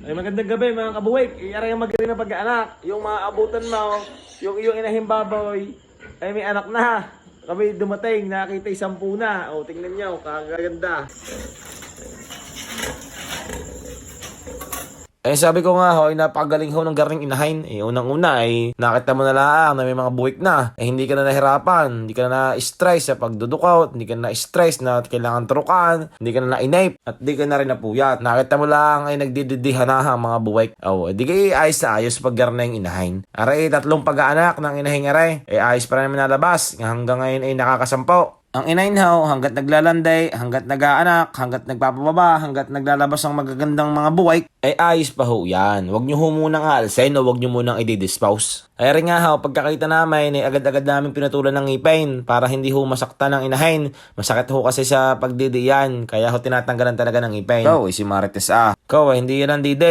Ay magandang gabi mga kabuwik. Iyara yung magaling na pag-anak. Yung mga abutan mo, yung iyong inahing baboy, ay may anak na. Kami dumating, nakita 10 na. O, tingnan nyo, kagaganda. Eh sabi ko nga ho, napakagaling ho ng garning inahin. Eh unang-una ay nakita mo na lang na may mga buwik na. Eh hindi ka na nahirapan, hindi ka na na-stress sa pagdudukaut, hindi ka na na-stress na kailangan turukan, hindi ka na na-inape, at hindi ka na rin napuyat. Nakita mo lang ay nagdididihan na ang mga buwik. Oh, di kayo ayos na ayos pag garning inahin. Aray, 3 pag-aanak ng inahin aray. Eh ayos pa naman nalabas, hanggang ngayon ay nakakasampo. Ang inainhaw, hanggat naglalanday, hanggat nag-aanak, hanggat nagpapababa, hanggat naglalabas ng magagandang mga buway, ay ayos pa ho yan. Huwag nyo ho munang aalsin o huwag nyo munang i-dispose. Ay rin nga ho, pagkakita namin, ay agad-agad namin pinatulan ng ngipin para hindi ho masaktan ng inahin. Masakit ho kasi sa pagdidiyan, kaya ho tinatanggalan talaga ng ngipin. Ikaw, si Marites Kau, hindi yan ang dide.